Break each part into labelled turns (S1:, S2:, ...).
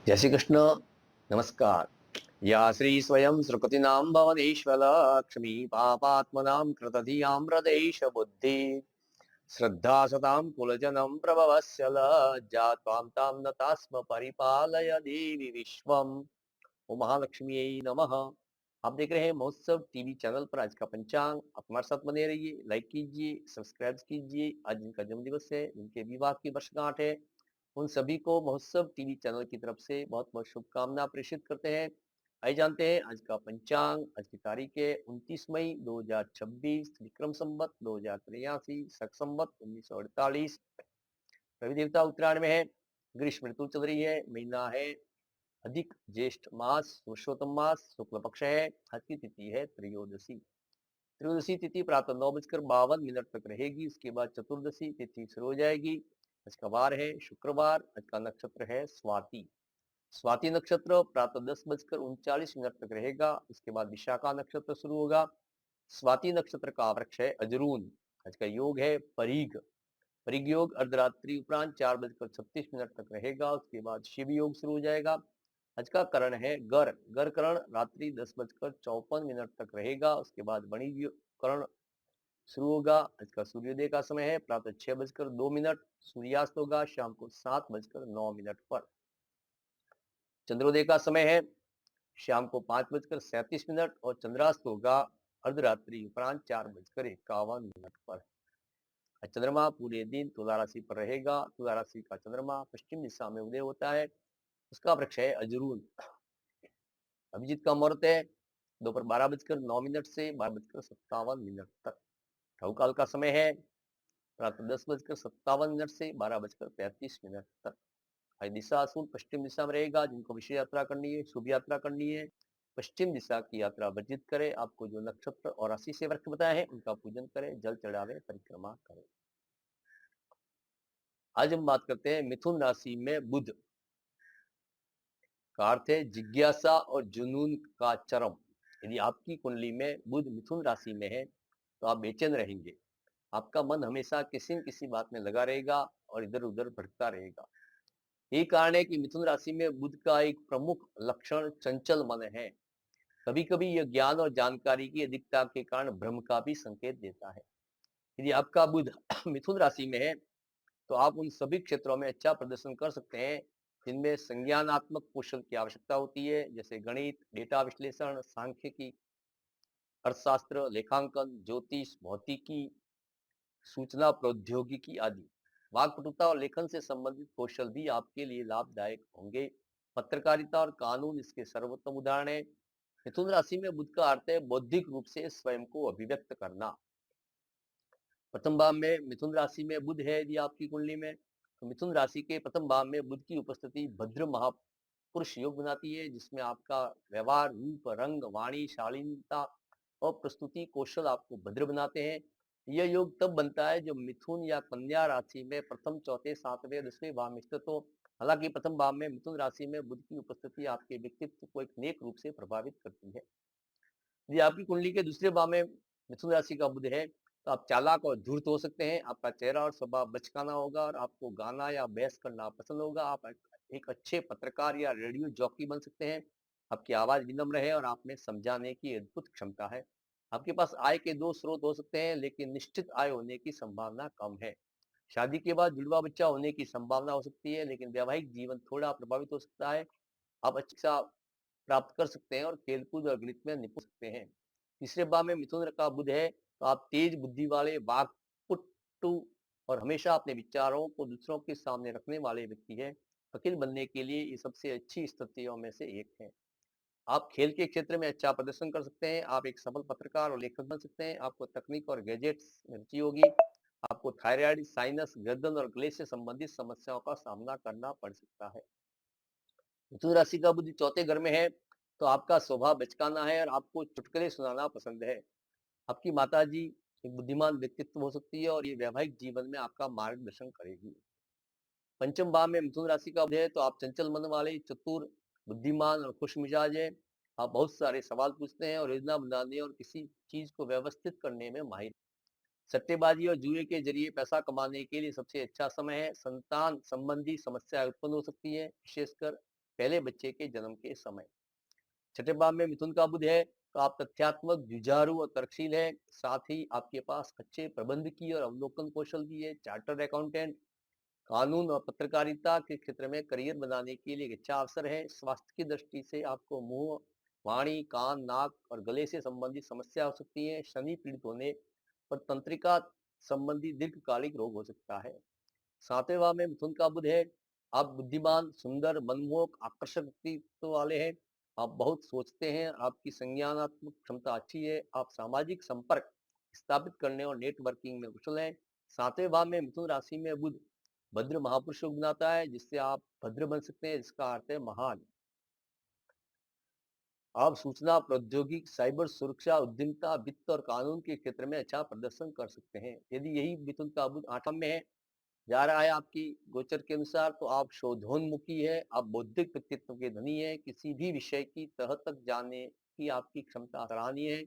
S1: जय श्री कृष्ण। नमस्कार। या श्री स्वयं सुकृतिनां भवनेश्वलक्ष्मी पापात्मनां कृतधियां हृदेश बुद्धि श्रद्धा सतां कुलजनं प्रभवस्य लज्जा त्वां तां नतास्म परिपालय देवी विश्वम। ओम महालक्ष्मी नमः। आप देख रहे हैं महोत्सव टीवी चैनल पर आज का पंचांग। आप हमारे साथ बने रहिए, लाइक कीजिए, सब्सक्राइब कीजिए। आज जिनका जन्म दिवस है, जिनके विवाह की वर्षगांठ है, उन सभी को महोत्सव टीवी चैनल की तरफ से बहुत बहुत शुभकामना प्रेषित करते हैं। आइए जानते हैं आज का पंचांग। आज की तारीख है 29 मई 2026, विक्रम संवत 2083, शक संवत 1948। रवि देवता उत्तरायण में है। ग्रीष्म ऋतु चल रही है। महीना है अधिक ज्येष्ठ मास, पुरुषोत्तम मास, शुक्ल पक्ष है। आज की तिथि है त्रयोदशी। त्रयोदशी तिथि प्रातः 9:52 तक रहेगी। उसके बाद चतुर्दशी तिथि शुरू हो जाएगी। आज का वार है शुक्रवार। आज का नक्षत्र है स्वाति। स्वाति नक्षत्र प्रातः 10:39 तक रहेगा। उसके बाद विशाखा नक्षत्र शुरू होगा। स्वाति नक्षत्र का वृक्ष है अजरून। आज का योग है परीग। परीग योग अर्धरात्रि उपरांत 4:36 तक रहेगा। उसके बाद शिव योग शुरू हो जाएगा। आज का करण है गर। गर करण रात्रि 10:54 तक रहेगा। उसके बाद वणिज करण शुरू होगा। आज का सूर्योदय का समय है प्रातः 6:02। सूर्यास्त होगा शाम को 7:09 पर। चंद्रोदय का समय है शाम को 5:37 और चंद्रास्त होगा अर्धरात्रि उपरांत 4:51 पर। चंद्रमा पूरे दिन तुला राशि पर रहेगा। तुला राशि का चंद्रमा पश्चिम दिशा में उदय होता है। उसका वृक्ष है अजरून। अभिजीत का मुहूर्त है दोपहर 12:09 से 12:57 तक। राहु काल का समय है प्रातः 10:57 से 12:35 तक। आज दिशा अशुभ पश्चिम दिशा में रहेगा। जिनको विशेष यात्रा करनी है, शुभ यात्रा करनी है, पश्चिम दिशा की यात्रा वर्जित करें। आपको जो नक्षत्र और राशि से वृक्ष बताए हैं उनका पूजन करें, जल चढ़ावे, परिक्रमा करें। आज हम बात करते हैं मिथुन राशि में बुध का अर्थ है जिज्ञासा और जुनून का चरम। यदि आपकी कुंडली में बुध मिथुन राशि में है तो आप बेचैन रहेंगे। आपका मन हमेशा किसी न किसी बात में लगा रहेगा और इधर उधर भटकता रहेगा। यही कारण है कि मिथुन राशि में बुध का एक प्रमुख लक्षण चंचल मन है। कभी कभी यह ज्ञान और जानकारी की अधिकता के कारण भ्रम का भी संकेत देता है। यदि आपका बुध मिथुन राशि में है तो आप उन सभी क्षेत्रों में अच्छा प्रदर्शन कर सकते हैं जिनमें संज्ञानात्मक कौशल की आवश्यकता होती है, जैसे गणित, डेटा विश्लेषण, सांख्यिकी, अर्थशास्त्र, लेखांकन, ज्योतिष, भौतिकी, सूचना प्रौद्योगिकी आदि। वाक्पटुता और लेखन से संबंधित कौशल भी आपके लिए लाभदायक होंगे। पत्रकारिता और कानून इसके सर्वोत्तम उदाहरण है। मिथुन राशि में बुध का अर्थ है बौद्धिक रूप से स्वयं को अभिव्यक्त करना। प्रथम भाव में मिथुन राशि में बुध है यदि आपकी कुंडली में, तो मिथुन राशि के प्रथम भाव में बुध की उपस्थिति भद्र महापुरुष योग बनाती है, जिसमें आपका व्यवहार, रूप, रंग, वाणी, शालीनता और प्रस्तुति कौशल आपको भद्र बनाते हैं। यह योग तब बनता है जब मिथुन या कन्या राशि में प्रथम, चौथे, सातवें, 10वें भाव में स्थित हो। हालांकि प्रथम भाव में मिथुन राशि में बुध की उपस्थिति आपके व्यक्तित्व को एक नेक रूप से प्रभावित करती है। यदि आपकी कुंडली के दूसरे भाव में मिथुन राशि का बुध है तो आप चालाक और धूर्त हो सकते हैं। आपका चेहरा और स्वभाव बचकाना होगा और आपको गाना या बहस करना पसंद होगा। आप एक अच्छे पत्रकार या रेडियो जॉकी बन सकते हैं। आपकी आवाज विनम्र है और आप में समझाने की अद्भुत क्षमता है। आपके पास आय के दो स्रोत हो सकते हैं, लेकिन निश्चित आय होने की संभावना कम है। शादी के बाद जुड़वा बच्चा होने की संभावना हो सकती है, लेकिन वैवाहिक जीवन थोड़ा प्रभावित हो सकता है। आप अच्छा प्राप्त कर सकते हैं और खेलकूद और गणित में निपुण सकते हैं। तीसरे भाव में मिथुन का बुध है तो आप तेज बुद्धि वाले, वाक्पटु और हमेशा अपने विचारों को दूसरों के सामने रखने वाले व्यक्ति हैं। वकील बनने के लिए ये सबसे अच्छी स्थितियों में से एक है। आप खेल के क्षेत्र में अच्छा प्रदर्शन कर सकते हैं। आप एक सफल पत्रकार और लेखक बन सकते हैं। आपको तकनीक और गैजेट्स में रुचि होगी। आपको थायराइड, साइनस, गर्दन और गले से संबंधित समस्याओं का सामना करना पड़ सकता है। मिथुन राशि का बुध चौथे घर में है तो आपका स्वभाव बचकाना है और आपको चुटकुले सुनाना पसंद है। आपकी माताजी एक बुद्धिमान व्यक्तित्व हो सकती है और ये वैवाहिक जीवन में आपका मार्गदर्शन करेगी। पंचम भाव में मिथुन राशि का बुध है तो आप चंचल मन वाले, चतुर, बुद्धिमान और खुश मिजाज है। आप बहुत सारे सवाल पूछते हैं और योजना बनाने और किसी चीज को व्यवस्थित करने में माहिर। सट्टेबाजी और जुए के जरिए पैसा कमाने के लिए सबसे अच्छा समय है। संतान संबंधी समस्या उत्पन्न हो सकती है, विशेषकर पहले बच्चे के जन्म के समय। छठे भाव में मिथुन का बुध है तो आप तथ्यात्मक, जुझारू और तर्कशील है। साथ ही आपके पास अच्छे प्रबंधकीय और अवलोकन कौशल भी है। चार्टर्ड अकाउंटेंट, कानून और पत्रकारिता के क्षेत्र में करियर बनाने के लिए एक अच्छा अवसर है। स्वास्थ्य की दृष्टि से आपको मुंह, वाणी, कान, नाक और गले से संबंधित समस्या हो सकती है। शनि पीड़ित होने पर तंत्रिका संबंधी दीर्घकालिक रोग हो सकता है। सातवें भाव में मिथुन का बुध है। आप बुद्धिमान, सुंदर, मनमोहक, आकर्षक व्यक्तित्व वाले हैं। आप बहुत सोचते हैं। आपकी संज्ञानात्मक क्षमता अच्छी है। आप सामाजिक संपर्क स्थापित करने और नेटवर्किंग में कुशल हैं। सातवें भाव में मिथुन राशि में बुध भद्र महापुरुष योग बनाता है, जिससे आप भद्र बन सकते हैं, जिसका अर्थ है महान। आप सूचना प्रौद्योगिकी, साइबर सुरक्षा, उद्यमिता, वित्त और कानून के क्षेत्र में अच्छा प्रदर्शन कर सकते हैं। यदि यही मिथुन का बुध आठम में है, जा रहा है आपकी गोचर के अनुसार, तो आप शोधोन्मुखी है। आप बौद्धिक व्यक्तित्व के धनी है। किसी भी विषय की तह तक जाने की आपकी क्षमता सराहनीय है।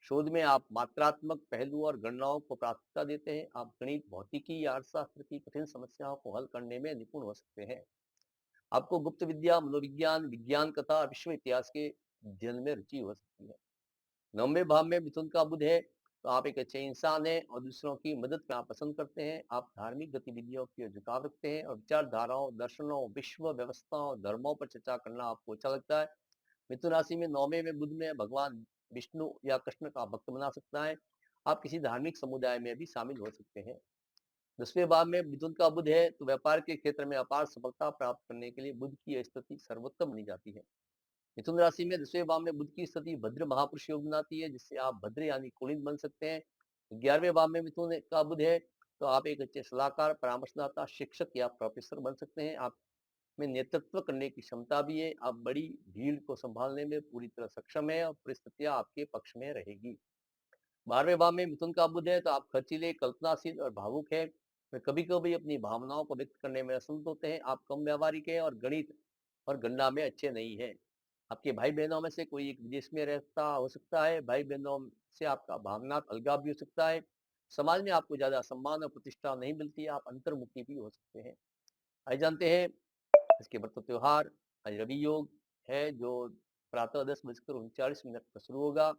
S1: शोध में आप मात्रात्मक पहलू और गणनाओं को प्राथमिकता देते हैं। आप गणित, भौतिकी या अर्थशास्त्र की कठिन समस्याओं को हल करने में निपुण हो सकते हैं। आपको गुप्त विद्या, मनोविज्ञान, विज्ञान कथा, विश्व इतिहास के अध्ययन में रुचि हो सकती है। नौवें भाव में मिथुन का बुध है तो आप एक अच्छे इंसान हैं और दूसरों की मदद करना पसंद करते हैं। आप धार्मिक गतिविधियों की ओर झुकाव रखते हैं और विचारधाराओं, दर्शनों, विश्व व्यवस्थाओं, धर्मों पर चर्चा करना आपको अच्छा लगता है। मिथुन राशि में नौवें में बुध में भगवान विष्णु या कृष्ण का भक्त बना सकता है। आप किसी धार्मिक समुदाय में भी शामिल हो सकते हैं। 10वें भाव में मिथुन का बुध है तो व्यापार के क्षेत्र में अपार सफलता प्राप्त करने के लिए बुध की स्थिति सर्वोत्तम मानी जाती है। मिथुन राशि में 10वें भाव में बुध की स्थिति भद्र महापुरुष योग बनाती है, जिससे आप भद्र यानी कुलीन बन सकते हैं। 11वें भाव में मिथुन का बुध है तो आप एक अच्छे सलाहकार, परामर्शदाता, शिक्षक या प्रोफेसर बन सकते हैं। आप में नेतृत्व करने की क्षमता भी है। आप बड़ी भीड़ को संभालने में पूरी तरह सक्षम है और परिस्थितियां आपके पक्ष में रहेगी। 12वें भाव में मिथुन का बुध है तो आप खर्चीले, कल्पनाशील और भावुक है। वे कभी कभी अपनी भावनाओं को व्यक्त करने में असमर्थ होते हैं। आप कम व्यावहारिक है और गणित और गणना में अच्छे नहीं है। आपके भाई बहनों में से कोई एक विदेश में रहता हो सकता है। भाई बहनों से आपका भावनात्मक अलगाव भी हो सकता है। समाज में आपको ज्यादा सम्मान और प्रतिष्ठा नहीं मिलती है। आप अंतर्मुखी भी हो सकते हैं। आइए जानते हैं इसके व्रत त्योहार। आज रवि योग है जो प्रातः 10:39 पर शुरू होगा।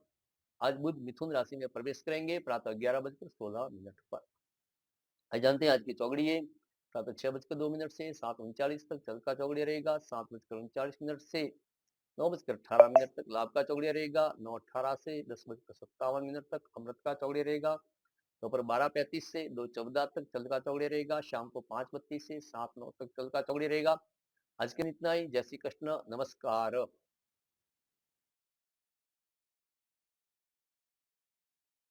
S1: आज बुध मिथुन राशि में प्रवेश करेंगे प्रातः 11:16 पर। आज जानते हैं आज की चौगड़ी है प्रातः 6:02 से 7:39 तक जल का चौगड़िया रहेगा। 7:39 से 9:18 तक लाभ का चौगड़िया रहेगा। 9:18 से 10:57 तक अमृत का चौगड़िया रहेगा। दोपहर 12:35 से 2:14 तक जल का चौगड़िया रहेगा। शाम को 5:32 से 7:09 तक जल का चौगड़िया रहेगा। आज के दिन इतना ही। जय श्री कृष्ण, नमस्कार।